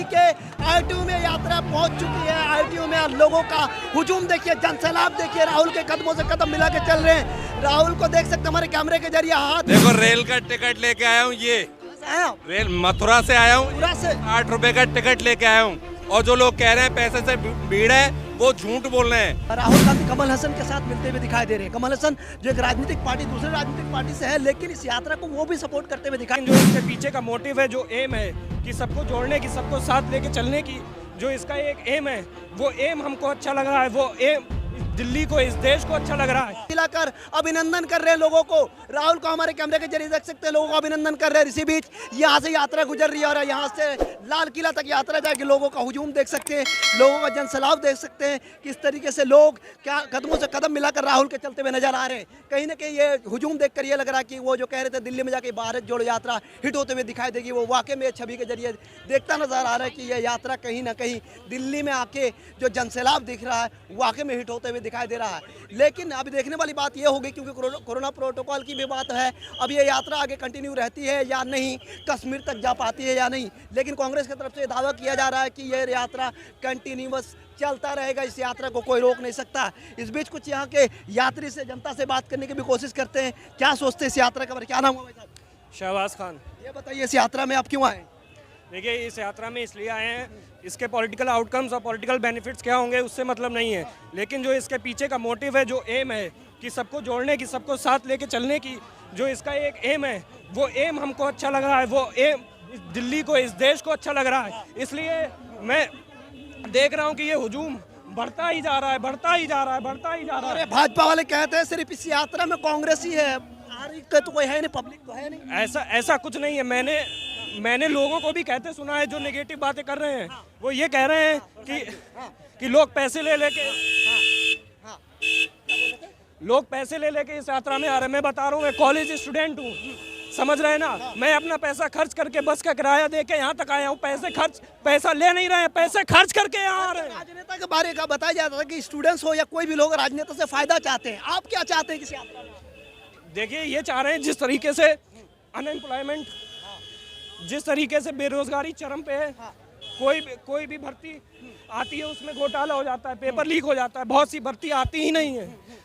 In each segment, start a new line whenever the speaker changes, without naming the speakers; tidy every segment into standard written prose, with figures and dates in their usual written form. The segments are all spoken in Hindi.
के आईटीयू में यात्रा पहुंच चुकी है। आईटीयू में लोगों का हुजूम देखिए, जनसैलाब देखिए, राहुल के कदमों से कदम मिला के चल रहे हैं। राहुल को देख सकते हैं हमारे कैमरे के जरिए। हाथ
देखो, रेल का टिकट लेके आया हूँ। ये रेल मथुरा से आया हूँ। 8 रुपए का टिकट लेके आया हूँ। और जो लोग कह रहे हैं पैसे से भीड़ है, वो झूठ बोल रहे हैं।
राहुल गांधी कमल हसन के साथ मिलते हुए दिखाई दे रहे हैं। कमल हसन जो एक राजनीतिक पार्टी दूसरे राजनीतिक पार्टी से है, लेकिन इस यात्रा को वो भी सपोर्ट करते हुए दिखाई।
जो इसके पीछे का मोटिव है, जो एम है कि सबको जोड़ने की, सबको साथ लेके चलने की, जो इसका एक एम है, वो एम हमको अच्छा लग रहा है। वो एम दिल्ली को, इस देश को अच्छा लग रहा है।
मिलाकर अभिनंदन कर रहे हैं लोगों को। राहुल को हमारे कैमरे के जरिए देख सकते हैं, लोगों को अभिनंदन कर रहे हैं। इसी बीच यहाँ से यात्रा गुजर रही है और यहाँ से लाल किला तक यात्रा जाएगी। लोगों का हुजूम देख सकते हैं, लोगों का जनसैलाब देख सकते हैं, किस तरीके से लोग क्या कदमों से कदम मिलाकर राहुल के चलते हुए नजर आ रहे हैं। कहीं ना कहीं ये हुजूम देखकर ये लग रहा है कि वो जो कह रहे थे दिल्ली में जाके भारत जोड़ो यात्रा हिट होते हुए दिखाई देगी, वो वाकई में छवि के जरिए देखता नजर आ रहा है कि यह यात्रा कहीं ना कहीं दिल्ली में आके जो जनसैलाब दिख रहा है, वाकई में हिट होते हुए दिखाई दे रहा है। लेकिन अभी देखने वाली बात यह होगी, क्योंकि कोरोना प्रोटोकॉल की भी बात है, अब ये यात्रा आगे कंटिन्यू रहती है या नहीं, कश्मीर तक जा पाती है या नहीं। लेकिन कांग्रेस की तरफ से दावा किया जा रहा है कि यह यात्रा कंटिन्यूअस चलता रहेगा, इस यात्रा को कोई रोक नहीं सकता। इस बीच कुछ यहाँ के यात्री से, जनता से बात करने की भी कोशिश करते हैं। क्या सोचते हैं इस यात्रा के बारे में? क्या नाम है भाई साहब?
शहबाज खान।
ये बताइए, इस यात्रा में आप क्यों आए?
देखिए, इस यात्रा में इसलिए आए हैं, इसके पॉलिटिकल आउटकम्स और पॉलिटिकल बेनिफिट्स क्या होंगे उससे मतलब नहीं है, लेकिन जो इसके पीछे का मोटिव है, जो एम है कि सबको जोड़ने की, सबको साथ लेके चलने की, जो इसका एक एम है, वो एम हमको अच्छा लग रहा है। वो एम दिल्ली को, इस देश को अच्छा लग रहा है। इसलिए मैं देख रहा हूँ कि ये हुजूम बढ़ता ही जा रहा है, बढ़ता ही जा रहा है, बढ़ता ही जा रहा है।
भाजपा वाले कहते हैं सिर्फ इस यात्रा में कांग्रेस ही है, तो कोई है नहीं, पब्लिक तो है नहीं।
ऐसा कुछ नहीं है। मैंने लोगों को भी कहते सुना है, जो नेगेटिव बातें कर रहे हैं, वो ये कह रहे हैं कि लोग पैसे ले लेके इस यात्रा में आ रहे हैं। मैं बता रहा हूँ, मैं कॉलेज स्टूडेंट हूँ, समझ रहे हैं ना। मैं अपना पैसा खर्च करके बस का किराया दे के यहाँ तक आया हूँ। पैसा ले नहीं रहे हैं, पैसे खर्च करके यहाँ आ रहे हैं।
राजनेता के बारे में बताया जाता है कि स्टूडेंट्स हो या कोई भी लोग राजनेता से फायदा चाहते हैं। आप क्या चाहते हैं किसी यात्रा में?
देखिए, ये चाह रहे हैं जिस तरीके से अनएम्प्लॉयमेंट, जिस तरीके से बेरोजगारी चरम पे है, कोई भी भर्ती आती है उसमें घोटाला हो जाता है, पेपर लीक हो जाता है, बहुत सी भर्ती आती ही नहीं है।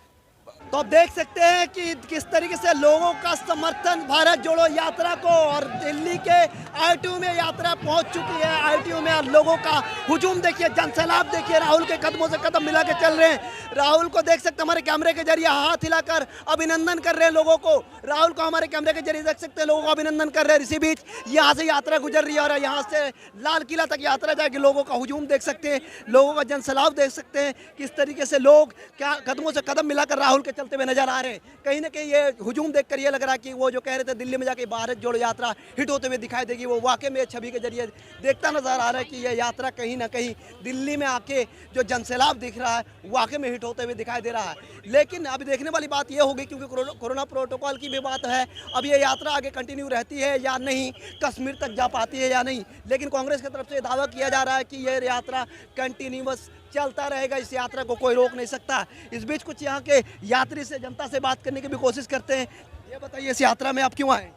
तो आप देख सकते हैं कि किस तरीके से लोगों का समर्थन भारत जोड़ो यात्रा को, और दिल्ली के आईटीयू में यात्रा पहुंच चुकी है। आईटीयू में लोगों का हुजूम देखिए, जनसैलाब देखिए, राहुल के कदमों से कदम मिला के चल रहे हैं। राहुल को देख सकते हैं हमारे कैमरे के जरिए। हाथ हिलाकर अभिनंदन कर रहे हैं लोगों को। राहुल को हमारे कैमरे के जरिए देख सकते हैं, लोगों को अभिनंदन कर रहे हैं। इसी बीच यहाँ से यात्रा गुजर रही है और यहाँ से लाल किला तक यात्रा जाएगी। लोगों का हुजूम देख सकते हैं, लोगों का जनसैलाब देख सकते हैं, किस तरीके से लोग क्या कदमों से कदम मिलाकर राहुल के चलते हुए नजर आ रहे हैं। कहीं ना कहीं ये हुजूम देखकर ये लग रहा है कि वो जो कह रहे थे दिल्ली में जाके भारत जोड़ो यात्रा हिट होते हुए दिखाई देगी, वो वाकई में छवि के जरिए देखता नजर आ रहा है कि यह यात्रा कहीं ना कहीं दिल्ली में आके जो जनसैलाब दिख रहा है, वाकई में हिट होते हुए दिखाई दे रहा है। लेकिन अभी देखने वाली बात यह होगी, क्योंकि कोरोना प्रोटोकॉल की भी बात है, अब ये यात्रा आगे कंटिन्यू रहती है या नहीं, कश्मीर तक जा पाती है या नहीं। लेकिन कांग्रेस की तरफ से दावा किया जा रहा है कि यह यात्रा कंटिन्यूअस चलता रहेगा, इस यात्रा को कोई रोक नहीं सकता। इस बीच कुछ यहाँ के यात्री से, जनता से बात करने की भी कोशिश करते हैं। ये बताइए, इस यात्रा में आप क्यों आए?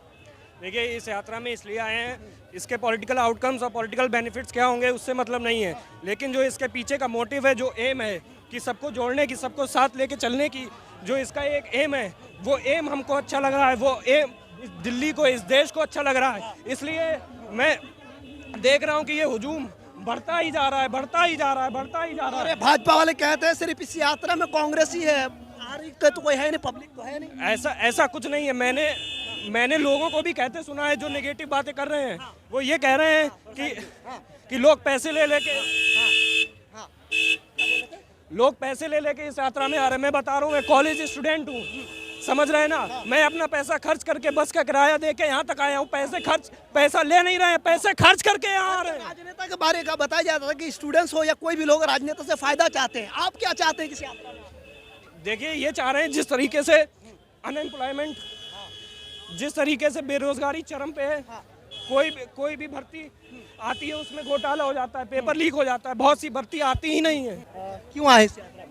देखिए, इस यात्रा में इसलिए आए हैं, इसके पॉलिटिकल आउटकम्स और पॉलिटिकल बेनिफिट्स क्या होंगे उससे मतलब नहीं है, लेकिन जो इसके पीछे का मोटिव है, जो एम है कि सबको जोड़ने की, सबको साथ लेके चलने की, जो इसका एक एम है, वो एम हमको अच्छा लग रहा है। वो एम दिल्ली को, इस देश को अच्छा लग रहा है। इसलिए मैं देख रहा हूँ कि ये हुजूम बढ़ता ही जा रहा है, बढ़ता ही जा रहा है, बढ़ता ही जा रहा है।
भाजपा वाले कहते हैं सिर्फ इस यात्रा में कांग्रेस ही है, तो कोई है नहीं, पब्लिक तो है नहीं।
ऐसा कुछ नहीं है। मैंने लोगों को भी कहते सुना है, जो नेगेटिव बातें कर रहे हैं, वो ये कह रहे हैं कि लोग पैसे ले लेके इस यात्रा में आ रहे हैं। मैं बता रहा हूँ, मैं कॉलेज स्टूडेंट हूँ, समझ रहे हैं ना। मैं अपना पैसा खर्च करके बस का किराया दे के यहाँ तक आया हूँ। पैसा ले नहीं रहे हैं, पैसे खर्च करके यहाँ आ रहे हैं।
राजनेता के बारे में बताया जाता है कि स्टूडेंट्स हो या कोई भी लोग राजनेता से फायदा चाहते हैं। आप क्या चाहते हैं किसी यात्रा में?
देखिए, ये चाह रहे हैं जिस तरीके से अनएम्प्लॉयमेंट, जिस तरीके से बेरोजगारी चरम पे है, कोई भी भर्ती आती है उसमें घोटाला हो जाता है, पेपर लीक हो जाता है, बहुत सी भर्ती आती ही नहीं है।
क्यों आए इस यात्रा में?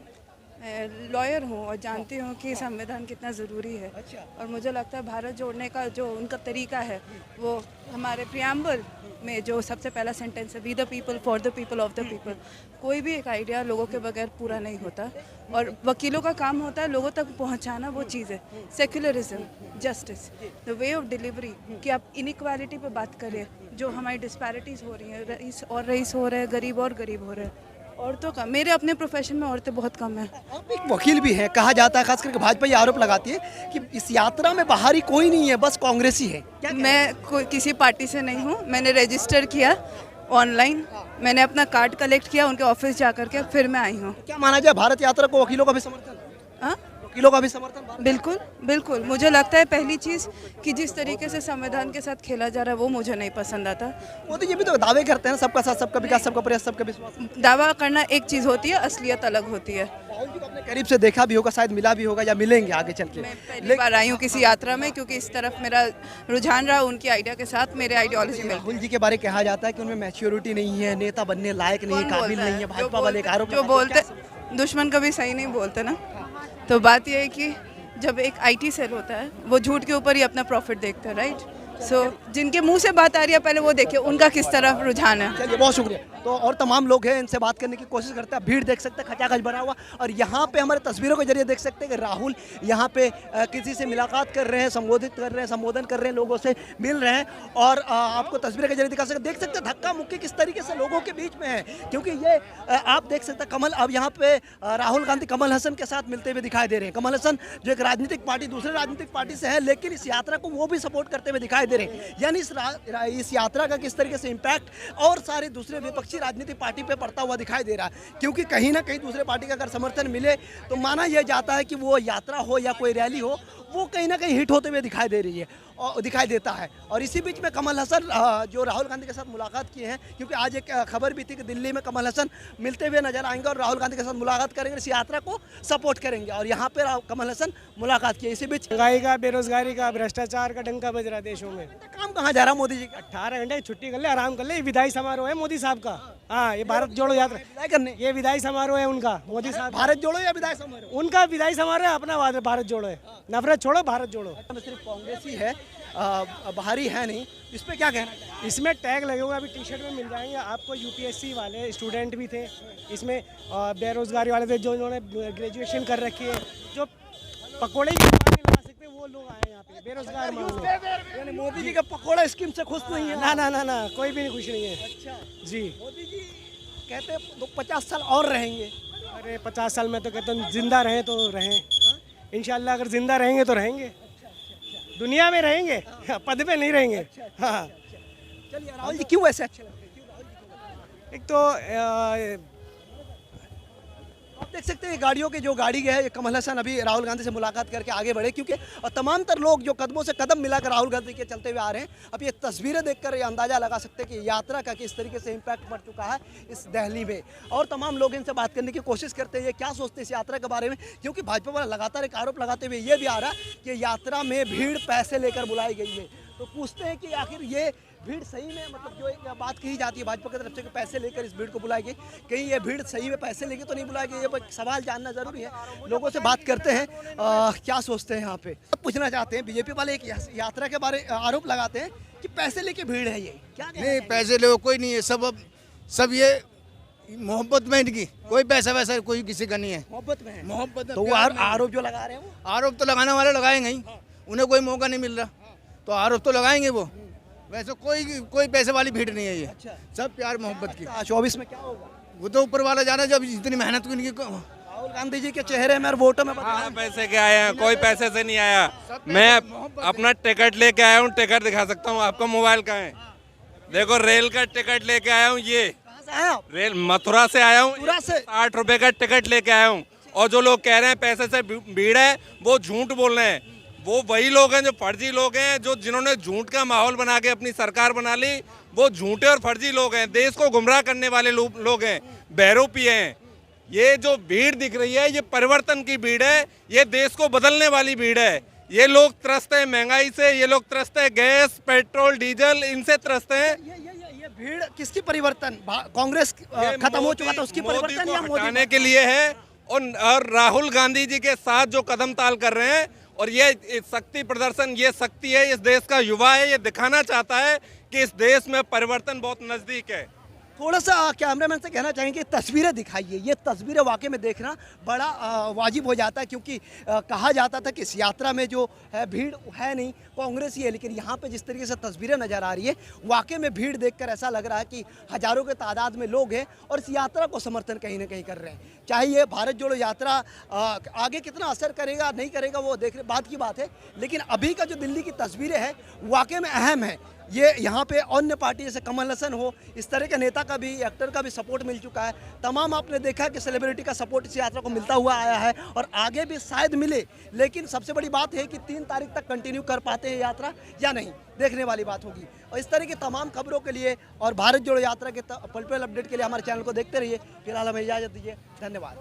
लॉयर हूँ और जानती हूँ कि संविधान कितना ज़रूरी है। और मुझे लगता है भारत जोड़ने का जो उनका तरीका है वो हमारे प्रियम्बल में जो सबसे पहला सेंटेंस है, we the people for the people of the people. कोई भी एक आइडिया लोगों के बगैर पूरा नहीं होता और वकीलों का काम होता है लोगों तक पहुंचाना वो चीज़ है। Secularism, justice, the way of delivery, कि आप इनइक्वालिटी पे बात करें, जो हमारी डिस्पैरिटीज़ हो रही हैं, रईस हो रहे हैं, गरीब और गरीब हो रहे हैं। औरतों का, मेरे अपने प्रोफेशन में औरतें बहुत कम हैं।
आप एक वकील भी हैं, कहा जाता है खास करके भाजपा ये आरोप लगाती है कि इस यात्रा में बाहरी कोई नहीं है, बस कांग्रेसी है। क्या
मैं कोई किसी पार्टी से नहीं हूँ। मैंने रजिस्टर किया ऑनलाइन, मैंने अपना कार्ड कलेक्ट किया उनके ऑफिस जा करके, फिर मैं आई हूँ।
क्या माना जाए, भारत यात्रा को वकीलों का भी समर्थन?
हाँ,
वकीलों का भी समर्थन?
बिल्कुल बिल्कुल। मुझे लगता है पहली चीज़ कि जिस तरीके से संविधान के साथ खेला जा रहा है वो मुझे नहीं पसंद आता।
मोदी जी भी तो दावे करते हैं सबका साथ, सबका विकास, सबका प्रयास, सबका विश्वास।
दावा करना एक चीज़ होती है, असलियत अलग होती है।
राहुल जी को अपने करीब से देखा भी होगा, शायद मिला भी होगा या मिलेंगे आगे चल के।
मैं पहली बार आई हूँ किसी यात्रा में, क्योंकि इस तरफ मेरा रुझान रहा उनकी आइडिया के साथ, मेरे आइडियोलॉजी में।
राहुल जी के बारे कहा जाता है कि उनमें मैच्योरिटी नहीं है, नेता बनने लायक नहीं है, काबिल नहीं है। भाजपा वाले एक आरोप
जो बोलते, दुश्मन कभी सही नहीं बोलते ना। तो बात यह है कि जब एक आईटी सेल होता है वो झूठ के ऊपर ही अपना प्रॉफिट देखता है, राइट। सो जिनके मुंह से बात आ रही है पहले वो देखिए उनका किस तरफ रुझान है।
चलिए, बहुत शुक्रिया। तो और तमाम लोग हैं, इनसे बात करने की कोशिश करते हैं। भीड़ देख सकते हैं, खचाखच भरा हुआ। और यहाँ पे हमारे तस्वीरों के जरिए देख सकते हैं कि राहुल यहाँ पे किसी से मुलाकात कर रहे हैं, संबोधित कर रहे हैं, संबोधन कर रहे हैं, लोगों से मिल रहे हैं। और आपको तस्वीरों के जरिए दिखा सकते, देख सकते हैं धक्का मुक्की किस तरीके से लोगों के बीच में है। क्योंकि ये आप देख सकते हैं कमल, अब यहाँ पे राहुल गांधी कमल हसन के साथ मिलते हुए दिखाई दे रहे हैं। कमल हसन जो एक राजनीतिक पार्टी, दूसरे राजनीतिक पार्टी से है, लेकिन इस यात्रा को वो भी सपोर्ट करते हुए दिखाई दे रहे हैं। यानी इस यात्रा का किस तरीके से इम्पैक्ट और सारे दूसरे विपक्षी राजनीतिक पार्टी पे पड़ता हुआ दिखाई दे रहा है। क्योंकि कहीं ना कहीं दूसरे पार्टी का अगर समर्थन मिले तो माना यह जाता है कि वो यात्रा हो या कोई रैली हो, वो कहीं ना कहीं हिट होते हुए दिखाई दे रही है और दिखाई देता है। और इसी बीच में कमल हसन जो राहुल गांधी के साथ मुलाकात किए हैं, क्योंकि आज एक खबर भी थी कि दिल्ली में कमल हसन मिलते हुए नजर आएंगे और राहुल गांधी के साथ मुलाकात करेंगे, इस यात्रा को सपोर्ट करेंगे। और यहाँ पे कमल हसन मुलाकात किए। इसी बीच
महंगाई का, बेरोजगारी का, भ्रष्टाचार का डंका बज रहा है देशों में।
काम कहाँ जा रहा मोदी जी का?
18 घंटे छुट्टी कर ले, आराम कर ले। ये विदाई समारोह है मोदी साहब का। हाँ, ये भारत जोड़ो यात्रा,
विदाई करने?
ये विदाई समारोह है उनका, मोदी साहब।
भारत जोड़ो या विदाई समारोह?
उनका विदाई समारोह है, अपना भारत जोड़ो है। नफरत छोड़ो, भारत जोड़ो।
सिर्फ कांग्रेसी है, बाहरी है नहीं, इस पे क्या कहना चाहिए?
इसमें टैग लगे हुए अभी टी शर्ट में मिल जाएंगे आपको। यूपीएससी वाले स्टूडेंट भी थे इसमें, बेरोजगारी वाले थे, जो इन्होंने ग्रेजुएशन कर रखी है, जो पकौड़े की दुकान नहीं लगा सकते, वो लोग आए यहाँ पे बेरोजगार मामले।
यानी मोदी जी का पकौड़ा स्कीम से खुश नहीं है?
ना ना ना ना, कोई भी नहीं खुश नहीं है।
अच्छा
जी,
मोदी जी कहते हैं तो 50 साल और रहेंगे।
अरे 50 साल में तो कहते हैं जिंदा रहें तो रहें, इंशाल्लाह अगर जिंदा रहेंगे तो रहेंगे, दुनिया में रहेंगे, पद पे नहीं रहेंगे। हाँ,
चलिए, राहुल जी क्यों ऐसे अच्छे लगते हैं?
एक तो
आप देख सकते हैं गाड़ियों के जो गाड़ी है, कमल हसन अभी राहुल गांधी से मुलाकात करके आगे बढ़े, क्योंकि तमाम तर लोग जो कदमों से कदम मिलाकर राहुल गांधी के चलते हुए आ रहे हैं। अब ये तस्वीरें देखकर ये अंदाजा लगा सकते हैं कि यात्रा का किस तरीके से इम्पैक्ट पड़ चुका है इस दिल्ली में। और तमाम लोग इनसे बात करने की कोशिश करते हैं, ये क्या सोचते हैं इस यात्रा के बारे में। क्योंकि भाजपा वाला लगातार एक आरोप लगाते हुए ये भी आ रहा है कि यात्रा में भीड़ पैसे लेकर बुलाई गई है। तो पूछते हैं कि आखिर ये भीड़ सही में, मतलब जो एक बात कही जाती है भाजपा की तरफ से कि पैसे लेकर इस भीड़ को बुलाई गई, कहीं ये भीड़ सही में पैसे लेके तो नहीं बुलाई गई? ये सवाल जानना जरूरी है। लोगों से बात करते हैं, क्या सोचते हैं यहाँ पे। पूछना चाहते हैं, बीजेपी वाले एक यात्रा के बारे आरोप लगाते हैं कि पैसे लेके भीड़ है, ये क्या?
नहीं, पैसे ले कोई नहीं है, सब ये मोहब्बत में इनकी, कोई पैसा वैसा कोई किसी का नहीं है।
मोहब्बत में है?
मोहब्बत में
तो वो आरोप जो लगा रहे हैं, वो
आरोप तो लगाने वाले लगाएंगे ही, उन्हें कोई मौका नहीं मिल रहा तो आरोप तो लगाएंगे वो। वैसे कोई पैसे वाली भीड़ नहीं है ये।
अच्छा।
सब प्यार मोहब्बत की।
24 में क्या होगा
वो तो ऊपर वाला जाना, जब इतनी मेहनत की इनकी।
राहुल गांधी जी के चेहरे में और वोटों में बदलाव।
पैसे के आए हैं, कोई पैसे से नहीं आया। मैं अपना टिकट लेके आया हूँ, टिकट दिखा सकता हूँ आपका। मोबाइल कहाँ है? देखो, रेल का टिकट लेके आया हूँ। ये
कहाँ से आए आप?
रेल मथुरा से आया हूँ।
मथुरा से?
60 रुपए का टिकट लेके आया हूँ। और जो लोग कह रहे हैं पैसे से भीड़ है, वो झूठ बोल रहे हैं। वो वही लोग हैं जो फर्जी लोग हैं, जो जिन्होंने झूठ का माहौल बना के अपनी सरकार बना ली। वो झूठे और फर्जी लोग हैं, देश को गुमराह करने वाले लोग हैं, बहरूपीय हैं। ये जो भीड़ दिख रही है, ये परिवर्तन की भीड़ है, ये देश को बदलने वाली भीड़ है। ये लोग त्रस्त हैं महंगाई से, ये लोग त्रस्त हैं गैस, पेट्रोल, डीजल, इनसे त्रस्त हैं।
ये भीड़ किसकी परिवर्तन? कांग्रेस खत्म हो चुका था, उसकी परिवर्तन या मोदी
हटाने के लिए है। और राहुल गांधी जी के साथ जो कदम ताल कर रहे हैं, और ये शक्ति प्रदर्शन, ये शक्ति है, इस देश का युवा है, ये दिखाना चाहता है कि इस देश में परिवर्तन बहुत नज़दीक है।
थोड़ा सा कैमरामैन से कहना चाहेंगे तस्वीरें दिखाइए। ये तस्वीरें वाकई में देखना बड़ा वाजिब हो जाता है, क्योंकि कहा जाता था कि इस यात्रा में जो है भीड़ है नहीं, कांग्रेस ही है, लेकिन यहाँ पे जिस तरीके से तस्वीरें नज़र आ रही है, वाकई में भीड़ देखकर ऐसा लग रहा है कि हज़ारों के तादाद में लोग हैं और इस यात्रा को समर्थन कहीं ना कहीं कर रहे हैं। चाहे ये भारत जोड़ो यात्रा आगे कितना असर करेगा नहीं करेगा वो देखने बात की बात है, लेकिन अभी का जो दिल्ली की तस्वीरें हैं वाकई में अहम है। ये यहाँ पे अन्य पार्टी जैसे कमल हसन हो, इस तरह के नेता का भी, एक्टर का भी सपोर्ट मिल चुका है। तमाम आपने देखा कि सेलिब्रिटी का सपोर्ट इस यात्रा को मिलता हुआ आया है और आगे भी शायद मिले, लेकिन सबसे बड़ी बात है कि 3 तारीख तक कंटिन्यू कर पाते हैं यात्रा या नहीं, देखने वाली बात होगी। और इस तरह की तमाम खबरों के लिए और भारत जोड़ो यात्रा के पल पल अपडेट के लिए हमारे चैनल को देखते रहिए। फिलहाल हमें इजाज़त दीजिए, धन्यवाद।